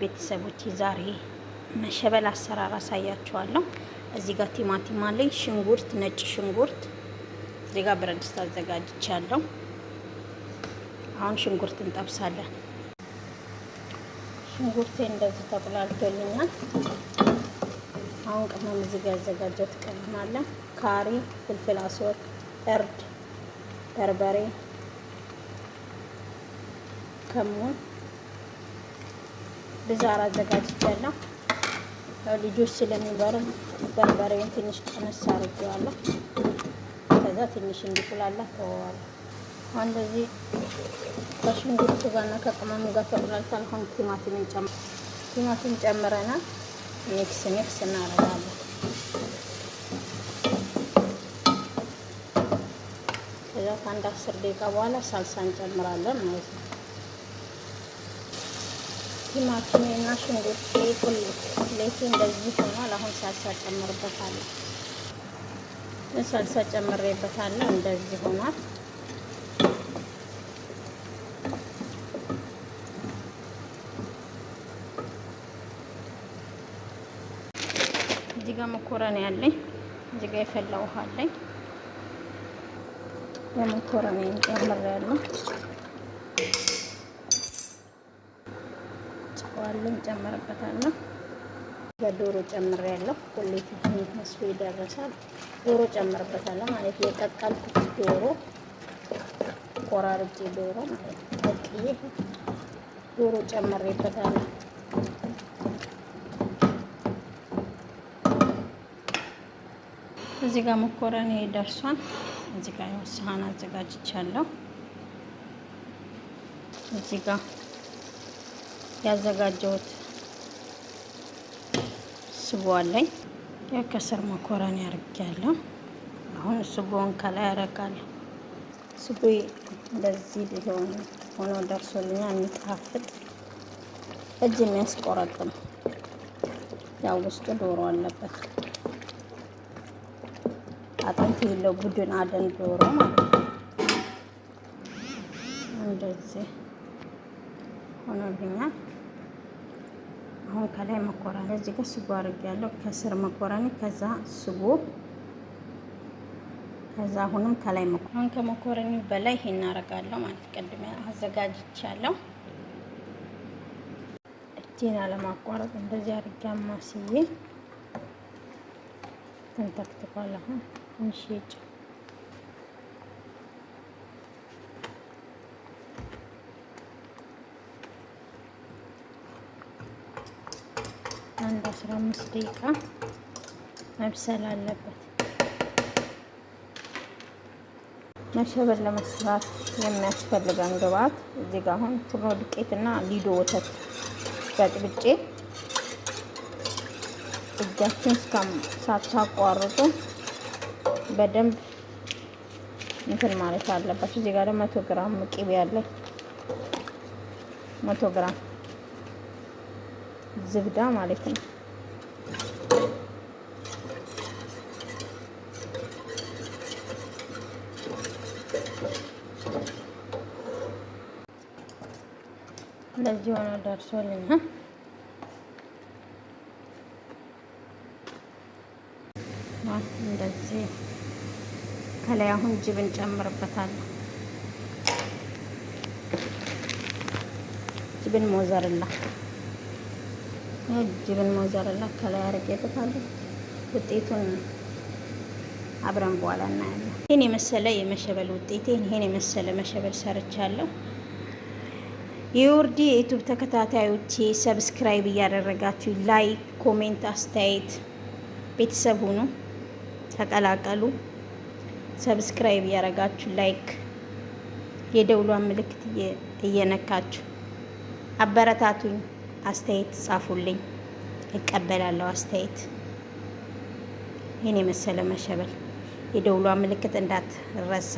ቤተሰቦች ዛሬ መሸበል አሰራር አሳያችኋለሁ። እዚህ ጋር ቲማቲም አለኝ፣ ሽንኩርት፣ ነጭ ሽንኩርት፣ እዚህ ጋር ብረት ድስት አዘጋጅቻለሁ። አሁን ሽንኩርት እንጠብሳለን። ሽንኩርቴ እንደዚህ ተቆላልቶልኛል። አሁን ቅመም እዚህ ጋር ያዘጋጀሁት ቅመም አለ። ካሪ፣ ፍልፍል አስወድ፣ እርድ፣ በርበሬ፣ ከሙን ብዛር አዘጋጅቻለሁ። ልጆች ስለሚበሩ በርበሬውን ትንሽ ቀነስ አድርጌዋለሁ። ከዛ ትንሽ እንዲቁላላ ተወዋለሁ። አሁን እንደዚህ ከሽንኩርቱ ጋርና ከቅመሙ ጋር ተቆላልቷል። አሁን ቲማቲም ጨምረናል። ሚክስ እናደርጋለን። ከዛ ከአንድ 10 ደቂቃ በኋላ ሳልሳ እንጨምራለን ማለት ነው። ቲማቲም እና ሽንኩርት ቁሌቱ እንደዚህ ሆኗል። አሁን ሳልሳ ጨምርበታለሁ። ሳልሳ ጨምሬበታለሁ። እንደዚህ ሆኗል። እዚህ ጋር መኮረኒ አለኝ። እዚህ ጋር የፈላ ውሃ አለኝ። የመኮረኒ ጨምሬያለሁ። ጨዋለን ጨምርበታለሁ። በዶሮ ጨምሬያለሁ። ቁሌቱ መስሎ ይደረሳል። ዶሮ ጨምርበታለሁ ማለት የቀቀልኩት ዶሮ ቆራርጬ ዶሮ ማለት በቅዬ ዶሮ ጨምሬበታለሁ። እዚህ ጋር መኮረኒ ደርሷል። እዚህ ጋር ሳህን አዘጋጅቻለሁ። እዚህ ጋር ያዘጋጀሁት ስጎ አለኝ። ከስር መኮረኒ አድርጌያለሁ። አሁን ስጎውን ከላይ አደርጋለሁ። ስጎ እንደዚህ ሆኖ ደርሶልኛል። የሚጣፍጥ እጅ የሚያስቆረጥም ያው ውስጡ ዶሮ አለበት። አጥንት የለው ቡድን አደን ዶሮ ማለት ነው። እንደዚህ ሆኖልኛል። አሁን ከላይ መኮረኒ እዚህ ጋር ስጎ አድርጌያለሁ። ከስር መኮረኒ፣ ከዛ ስጎ፣ ከዛ አሁንም ከላይ መኮረኒ። አሁን ከመኮረኒው በላይ ይሄን አደርጋለሁ ማለት ቅድም አዘጋጅቻለሁ። እጄን አለማቋረጥ እንደዚህ አድርጌ አማስዬ ተንተክትኳል። አሁን ትንሽ አንድ 15 ደቂቃ መብሰል አለበት። መሸበል ለመስራት የሚያስፈልገን ግብአት እዚህ ጋር አሁን ፍርኖ ዱቄትና ሊዶ ወተት በጥብጬ እጃችን ሳታቋርጡ በደንብ እንትን ማለት አለባችሁ። እዚህ ጋር 100 ግራም ቅቤ አለኝ። 100 ግራም ዝብዳ ማለት ነው። እንደዚህ ሆኖ ደርሶልኛል። እንደዚህ ከላይ አሁን ጅብን ጨምርበታለሁ። ጅብን ሞዘረላ ከላይ አድርጌበታለሁ። ውጤቱን አብረን በኋላ እናያለን። ይሄን የመሰለ የመሸበል ውጤቴን ይሄን የመሰለ መሸበል ሰርቻለሁ። የወርዲ የዩቲዩብ ተከታታዮቼ ሰብስክራይብ እያደረጋችሁ ላይክ፣ ኮሜንት፣ አስተያየት ቤተሰብ ሁኑ፣ ተቀላቀሉ። ሰብስክራይብ እያደረጋችሁ ላይክ፣ የደውሏን ምልክት እየነካችሁ አበረታቱኝ። አስተያየት ጻፉልኝ፣ እቀበላለሁ አስተያየት። ይሄን የመሰለ መሸበል የደውሏን ምልክት እንዳትረሳ።